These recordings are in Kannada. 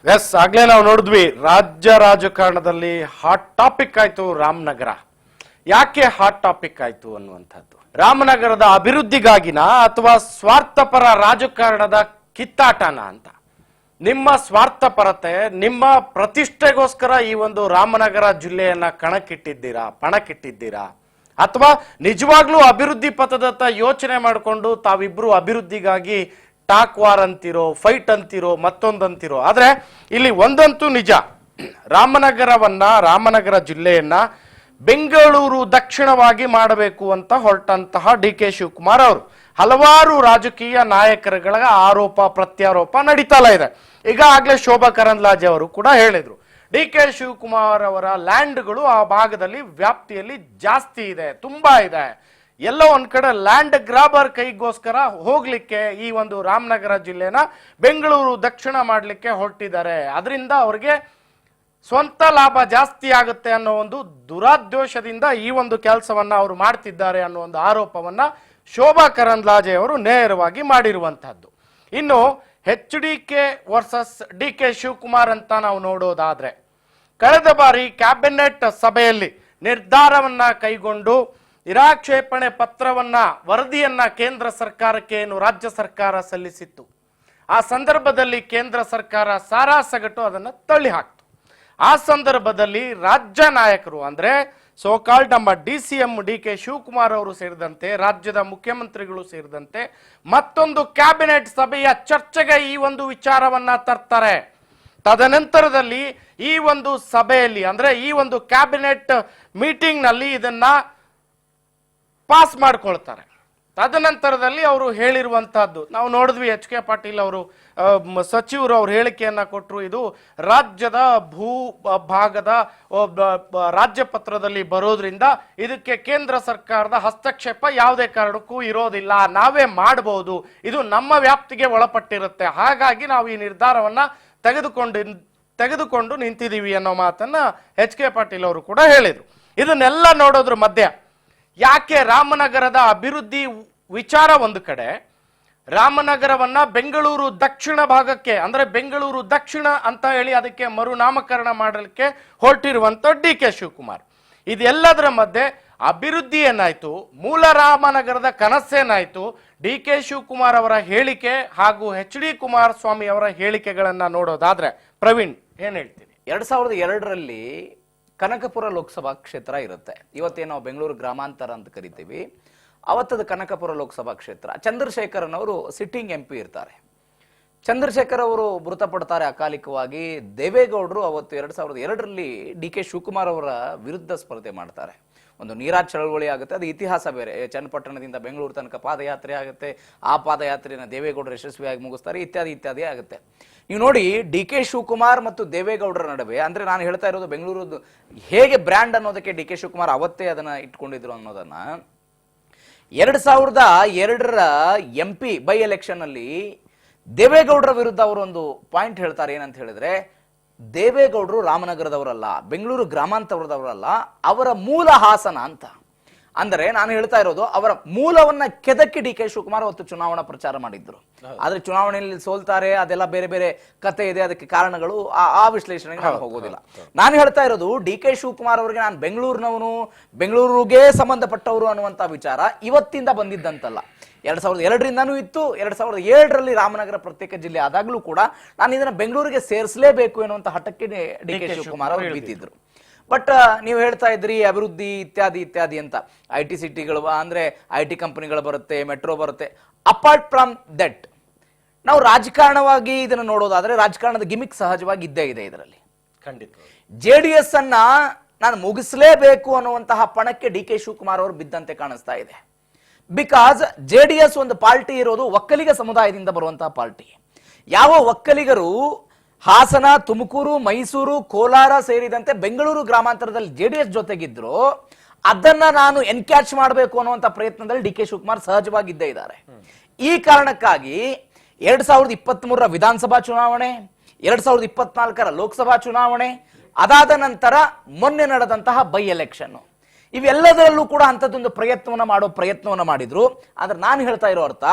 ಎಸ್, ಆಗ್ಲೇ ನಾವು ನೋಡಿದ್ವಿ ರಾಜ್ಯ ರಾಜಕಾರಣದಲ್ಲಿ ಹಾಟ್ ಟಾಪಿಕ್ ಆಯ್ತು ರಾಮನಗರ. ಯಾಕೆ ಹಾಟ್ ಟಾಪಿಕ್ ಆಯ್ತು ಅನ್ನುವಂಥದ್ದು, ರಾಮನಗರದ ಅಭಿವೃದ್ಧಿಗಾಗಿನ ಅಥವಾ ಸ್ವಾರ್ಥಪರ ರಾಜಕಾರಣದ ಕಿತ್ತಾಟನ ಅಂತ. ನಿಮ್ಮ ಸ್ವಾರ್ಥಪರತೆ, ನಿಮ್ಮ ಪ್ರತಿಷ್ಠೆಗೋಸ್ಕರ ಈ ಒಂದು ರಾಮನಗರ ಜಿಲ್ಲೆಯನ್ನ ಪಣಕ್ಕಿಟ್ಟಿದ್ದೀರಾ ಅಥವಾ ನಿಜವಾಗ್ಲೂ ಅಭಿವೃದ್ಧಿ ಪಥದತ್ತ ಯೋಚನೆ ಮಾಡಿಕೊಂಡು ತಾವಿಬ್ರು ಅಭಿವೃದ್ಧಿಗಾಗಿ ಟಾಕ್ ವಾರ್ ಅಂತಿರೋ, ಫೈಟ್ ಅಂತಿರೋ, ಮತ್ತೊಂದಂತಿರೋ. ಆದ್ರೆ ಇಲ್ಲಿ ಒಂದಂತೂ ನಿಜ, ರಾಮನಗರ ಜಿಲ್ಲೆಯನ್ನ ಬೆಂಗಳೂರು ದಕ್ಷಿಣವಾಗಿ ಮಾಡಬೇಕು ಅಂತ ಹೊರಟಂತಹ ಡಿ.ಕೆ. ಶಿವಕುಮಾರ್ ಅವರು ಹಲವಾರು ರಾಜಕೀಯ ನಾಯಕರುಗಳ ಆರೋಪ ಪ್ರತ್ಯಾರೋಪ ನಡೀತಲ್ಲ ಇದೆ. ಈಗ ಆಗ್ಲೇ ಶೋಭಾ ಕರಂದ್ಲಾಜೆ ಅವರು ಕೂಡ ಹೇಳಿದ್ರು, ಡಿ.ಕೆ. ಶಿವಕುಮಾರ್ ಅವರ ಲ್ಯಾಂಡ್ಗಳು ಆ ಭಾಗದಲ್ಲಿ ವ್ಯಾಪ್ತಿಯಲ್ಲಿ ಜಾಸ್ತಿ ಇದೆ, ತುಂಬಾ ಇದೆ. ಎಲ್ಲೋ ಒಂದ್ ಕಡೆ ಲ್ಯಾಂಡ್ ಗ್ರಾಬರ್ ಕೈಗೋಸ್ಕರ ಹೋಗ್ಲಿಕ್ಕೆ ಈ ಒಂದು ರಾಮನಗರ ಜಿಲ್ಲೆನ ಬೆಂಗಳೂರು ದಕ್ಷಿಣ ಮಾಡ್ಲಿಕ್ಕೆ ಹೊರಟಿದ್ದಾರೆ. ಅದರಿಂದ ಅವ್ರಿಗೆ ಸ್ವಂತ ಲಾಭ ಜಾಸ್ತಿ ಆಗುತ್ತೆ ಅನ್ನೋ ಒಂದು ದುರಾದ್ವೇಷದಿಂದ ಈ ಒಂದು ಕೆಲಸವನ್ನ ಅವರು ಮಾಡ್ತಿದ್ದಾರೆ ಅನ್ನೋ ಒಂದು ಆರೋಪವನ್ನ ಶೋಭಾ ಕರಂದ್ಲಾಜೆ ಅವರು ನೇರವಾಗಿ ಮಾಡಿರುವಂತಹದ್ದು. ಇನ್ನು HDK ವರ್ಸಸ್ ಡಿ.ಕೆ. ಶಿವಕುಮಾರ್ ಅಂತ ನಾವು ನೋಡೋದಾದ್ರೆ, ಕಳೆದ ಬಾರಿ ಕ್ಯಾಬಿನೆಟ್ ಸಭೆಯಲ್ಲಿ ನಿರ್ಧಾರವನ್ನ ಕೈಗೊಂಡು ನಿರಾಕ್ಷೇಪಣೆ ಪತ್ರವನ್ನ, ವರದಿಯನ್ನ ಕೇಂದ್ರ ಸರ್ಕಾರಕ್ಕೆ ಏನು ರಾಜ್ಯ ಸರ್ಕಾರ ಸಲ್ಲಿಸಿತ್ತು. ಆ ಸಂದರ್ಭದಲ್ಲಿ ಕೇಂದ್ರ ಸರ್ಕಾರ ಸಾರಾಸಗಟು ಅದನ್ನ ತಳ್ಳಿ ಹಾಕ್ತು. ಆ ಸಂದರ್ಭದಲ್ಲಿ ರಾಜ್ಯ ನಾಯಕರು ಅಂದ್ರೆ ಸೋಕಾಲ್ಡ್ ನಮ್ಮ DCM ಡಿ.ಕೆ. ಶಿವಕುಮಾರ್ ಅವರು ಸೇರಿದಂತೆ, ರಾಜ್ಯದ ಮುಖ್ಯಮಂತ್ರಿಗಳು ಸೇರಿದಂತೆ ಮತ್ತೊಂದು ಕ್ಯಾಬಿನೆಟ್ ಸಭೆಯ ಚರ್ಚೆಗೆ ಈ ಒಂದು ವಿಚಾರವನ್ನ ತರ್ತಾರೆ. ತದನಂತರದಲ್ಲಿ ಈ ಒಂದು ಸಭೆಯಲ್ಲಿ ಅಂದ್ರೆ ಈ ಒಂದು ಕ್ಯಾಬಿನೆಟ್ ಮೀಟಿಂಗ್ ನಲ್ಲಿ ಇದನ್ನ ಪಾಸ್ ಮಾಡ್ಕೊಳ್ತಾರೆ. ತದನಂತರದಲ್ಲಿ ಅವರು ಹೇಳಿರುವಂತಹದ್ದು ನಾವು ನೋಡಿದ್ವಿ. H.K. ಪಾಟೀಲ್ ಅವರು ಸಚಿವರು ಅವ್ರ ಹೇಳಿಕೆಯನ್ನ ಕೊಟ್ಟರು, ಇದು ರಾಜ್ಯದ ಭೂ ಭಾಗದ ರಾಜ್ಯ ಪತ್ರದಲ್ಲಿ ಬರೋದ್ರಿಂದ ಇದಕ್ಕೆ ಕೇಂದ್ರ ಸರ್ಕಾರದ ಹಸ್ತಕ್ಷೇಪ ಯಾವುದೇ ಕಾರಣಕ್ಕೂ ಇರೋದಿಲ್ಲ, ನಾವೇ ಮಾಡಬಹುದು, ಇದು ನಮ್ಮ ವ್ಯಾಪ್ತಿಗೆ ಒಳಪಟ್ಟಿರುತ್ತೆ, ಹಾಗಾಗಿ ನಾವು ಈ ನಿರ್ಧಾರವನ್ನ ತೆಗೆದುಕೊಂಡು ನಿಂತಿದ್ದೀವಿ ಅನ್ನೋ ಮಾತನ್ನ H.K. ಪಾಟೀಲ್ ಅವರು ಕೂಡ ಹೇಳಿದ್ರು. ಇದನ್ನೆಲ್ಲ ನೋಡೋದ್ರ ಮಧ್ಯೆ ಯಾಕೆ ರಾಮನಗರದ ಅಭಿವೃದ್ಧಿ ವಿಚಾರ ಒಂದು ಕಡೆ, ರಾಮನಗರವನ್ನ ಬೆಂಗಳೂರು ದಕ್ಷಿಣ ಭಾಗಕ್ಕೆ ಅಂದ್ರೆ ಬೆಂಗಳೂರು ದಕ್ಷಿಣ ಅಂತ ಹೇಳಿ ಅದಕ್ಕೆ ಮರುನಾಮಕರಣ ಮಾಡಲಿಕ್ಕೆ ಹೊರಟಿರುವಂತ ಡಿ.ಕೆ. ಶಿವಕುಮಾರ್, ಇದೆಲ್ಲದರ ಮಧ್ಯೆ ಅಭಿವೃದ್ಧಿ ಏನಾಯ್ತು, ಮೂಲ ರಾಮನಗರದ ಕನಸೇನಾಯ್ತು, ಡಿ.ಕೆ. ಶಿವಕುಮಾರ್ ಅವರ ಹೇಳಿಕೆ ಹಾಗೂ HD ಕುಮಾರಸ್ವಾಮಿ ಅವರ ಹೇಳಿಕೆಗಳನ್ನ ನೋಡೋದಾದ್ರೆ, ಪ್ರವೀಣ್ ಏನ್ ಹೇಳ್ತೀನಿ? 2002ರಲ್ಲಿ ಕನಕಪುರ ಲೋಕಸಭಾ ಕ್ಷೇತ್ರ ಇರುತ್ತೆ. ಇವತ್ತೇನು ನಾವು ಬೆಂಗಳೂರು ಗ್ರಾಮಾಂತರ ಅಂತ ಕರಿತೀವಿ, ಅವತ್ತದ ಕನಕಪುರ ಲೋಕಸಭಾ ಕ್ಷೇತ್ರ. ಚಂದ್ರಶೇಖರನ್ ಅವರು ಸಿಟ್ಟಿಂಗ್ MP ಇರ್ತಾರೆ. ಚಂದ್ರಶೇಖರ್ ಅವರು ಮೃತಪಡ್ತಾರೆ ಅಕಾಲಿಕವಾಗಿ. ದೇವೇಗೌಡರು ಅವತ್ತು 2002ರಲ್ಲಿ ಡಿ.ಕೆ. ಶಿವಕುಮಾರ್ ಅವರ ವಿರುದ್ಧ ಸ್ಪರ್ಧೆ ಮಾಡ್ತಾರೆ. ಒಂದು ನೀರಾ ಚಳವಳಿ ಆಗುತ್ತೆ, ಅದು ಇತಿಹಾಸ ಬೇರೆ. ಚನ್ನಪಟ್ಟಣದಿಂದ ಬೆಂಗಳೂರು ತನಕ ಪಾದಯಾತ್ರೆ ಆಗುತ್ತೆ. ಆ ಪಾದಯಾತ್ರೆಯನ್ನು ದೇವೇಗೌಡರು ಯಶಸ್ವಿಯಾಗಿ ಮುಗಿಸ್ತಾರೆ, ಇತ್ಯಾದಿ ಆಗುತ್ತೆ. ನೀವು ನೋಡಿ, ಡಿ.ಕೆ. ಶಿವಕುಮಾರ್ ಮತ್ತು ದೇವೇಗೌಡರ ನಡುವೆ, ಅಂದ್ರೆ ನಾನು ಹೇಳ್ತಾ ಇರೋದು ಬೆಂಗಳೂರು ಹೇಗೆ ಬ್ರ್ಯಾಂಡ್ ಅನ್ನೋದಕ್ಕೆ ಡಿ.ಕೆ. ಶಿವಕುಮಾರ್ ಅವತ್ತೇ ಅದನ್ನ ಇಟ್ಕೊಂಡಿದ್ರು ಅನ್ನೋದನ್ನ 2002ರ MP ಬೈ ಎಲೆಕ್ಷನ್ ಅಲ್ಲಿ ದೇವೇಗೌಡರ ವಿರುದ್ಧ ಅವರು ಒಂದು ಪಾಯಿಂಟ್ ಹೇಳ್ತಾರೆ. ಏನಂತ ಹೇಳಿದ್ರೆ, ದೇವೇಗೌಡರು ರಾಮನಗರದವರಲ್ಲ, ಬೆಂಗಳೂರು ಗ್ರಾಮಾಂತರದವರಲ್ಲ, ಅವರ ಮೂಲ ಹಾಸನ ಅಂತ. ಅಂದರೆ ನಾನು ಹೇಳ್ತಾ ಇರೋದು, ಅವರ ಮೂಲವನ್ನ ಕೆದಕಿ ಡಿ.ಕೆ. ಶಿವಕುಮಾರ್ ಅವತ್ತು ಚುನಾವಣಾ ಪ್ರಚಾರ ಮಾಡಿದ್ರು. ಆದ್ರೆ ಚುನಾವಣೆಯಲ್ಲಿ ಸೋಲ್ತಾರೆ, ಅದೆಲ್ಲ ಬೇರೆ ಬೇರೆ ಕತೆ ಇದೆ, ಅದಕ್ಕೆ ಕಾರಣಗಳು, ಆ ವಿಶ್ಲೇಷಣೆಗೆ ನಾನು ಹೋಗೋದಿಲ್ಲ. ನಾನು ಹೇಳ್ತಾ ಇರೋದು, ಡಿ.ಕೆ. ಶಿವಕುಮಾರ್ ಅವರಿಗೆ ನಾನು ಬೆಂಗಳೂರಿನವನು, ಬೆಂಗಳೂರಿಗೆ ಸಂಬಂಧಪಟ್ಟವರು ಅನ್ನುವಂತ ವಿಚಾರ ಇವತ್ತಿಂದ ಬಂದಿದ್ದಂತಲ್ಲ. 2002ರಿಂದನೂ ಇತ್ತು. 2007ರಲ್ಲಿ ರಾಮನಗರ ಪ್ರತ್ಯೇಕ ಜಿಲ್ಲೆ ಆದಾಗ್ಲೂ ಕೂಡ ನಾನು ಇದನ್ನ ಬೆಂಗಳೂರಿಗೆ ಸೇರಿಸಲೇಬೇಕು ಎನ್ನುವಂತ ಹಠಕ್ಕೆ ಡಿ.ಕೆ. ಶಿವಕುಮಾರ್ ಅವರು ಬಿದ್ದಿದ್ರು. ಬಟ್ ನೀವು ಹೇಳ್ತಾ ಇದ್ರಿ ಅಭಿವೃದ್ಧಿ ಇತ್ಯಾದಿ ಅಂತ. IT ಸಿಟಿಗಳು ಅಂದ್ರೆ IT ಕಂಪನಿಗಳು ಬರುತ್ತೆ, ಮೆಟ್ರೋ ಬರುತ್ತೆ. ಅಪಾರ್ಟ್ ಫ್ರಮ್ ದಟ್, ನಾವು ರಾಜಕಾರಣವಾಗಿ ಇದನ್ನು ನೋಡೋದಾದ್ರೆ ರಾಜಕಾರಣದ ಗಿಮಿಕ್ ಸಹಜವಾಗಿ ಇದ್ದೇ ಇದೆ ಇದರಲ್ಲಿ. ಖಂಡಿತ JDS ಅನ್ನ ನಾನು ಮುಗಿಸಲೇಬೇಕು ಅನ್ನುವಂತಹ ಪಣಕ್ಕೆ ಡಿ.ಕೆ. ಶಿವಕುಮಾರ್ ಅವರು ಬಿದ್ದಂತೆ ಕಾಣಿಸ್ತಾ ಇದೆ. ಬಿಕಾಸ್ JDS ಒಂದು ಪಾರ್ಟಿ ಇರೋದು ಒಕ್ಕಲಿಗ ಸಮುದಾಯದಿಂದ ಬರುವಂತಹ ಪಾರ್ಟಿ. ಯಾವ ಒಕ್ಕಲಿಗರು ಹಾಸನ, ತುಮಕೂರು, ಮೈಸೂರು, ಕೋಲಾರ ಸೇರಿದಂತೆ ಬೆಂಗಳೂರು ಗ್ರಾಮಾಂತರದಲ್ಲಿ JDS ಜೊತೆಗಿದ್ರು, ಅದನ್ನ ನಾನು ಎನ್ಕ್ಯಾಚ್ ಮಾಡಬೇಕು ಅನ್ನುವಂತ ಪ್ರಯತ್ನದಲ್ಲಿ ಡಿ.ಕೆ. ಶಿವಕುಮಾರ್ ಸಹಜವಾಗಿದ್ದೇ ಇದ್ದಾರೆ. ಈ ಕಾರಣಕ್ಕಾಗಿ 2023ರ ವಿಧಾನಸಭಾ ಚುನಾವಣೆ, 2024ರ ಲೋಕಸಭಾ ಚುನಾವಣೆ, ಅದಾದ ನಂತರ ಮೊನ್ನೆ ನಡೆದಂತಹ ಬೈ ಎಲೆಕ್ಷನ್, ಇವೆಲ್ಲದರಲ್ಲೂ ಕೂಡ ಅಂಥದ್ದೊಂದು ಪ್ರಯತ್ನವನ್ನ ಮಾಡಿದ್ರು. ಆದ್ರೆ ನಾನು ಹೇಳ್ತಾ ಇರೋ ಅರ್ಥ,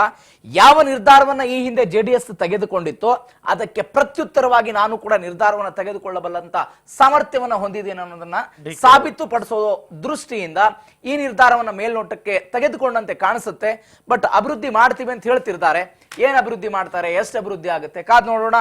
ಯಾವ ನಿರ್ಧಾರವನ್ನ ಈ ಹಿಂದೆ JDS ತೆಗೆದುಕೊಂಡಿತ್ತೋ ಅದಕ್ಕೆ ಪ್ರತ್ಯುತ್ತರವಾಗಿ ನಾನು ಕೂಡ ನಿರ್ಧಾರವನ್ನ ತೆಗೆದುಕೊಳ್ಳಬಲ್ಲಂತ ಸಾಮರ್ಥ್ಯವನ್ನ ಹೊಂದಿದ್ದೇನೆ ಅನ್ನೋದನ್ನ ಸಾಬೀತುಪಡಿಸೋ ದೃಷ್ಟಿಯಿಂದ ಈ ನಿರ್ಧಾರವನ್ನ ಮೇಲ್ನೋಟಕ್ಕೆ ತೆಗೆದುಕೊಂಡಂತೆ ಕಾಣಿಸುತ್ತೆ. ಬಟ್ ಅಭಿವೃದ್ಧಿ ಮಾಡ್ತೀವಿ ಅಂತ ಹೇಳ್ತಿರ್ತಾರೆ. ಏನ್ ಅಭಿವೃದ್ಧಿ ಮಾಡ್ತಾರೆ, ಎಷ್ಟು ಅಭಿವೃದ್ಧಿ ಆಗುತ್ತೆ ಕಾದ್ ನೋಡೋಣ.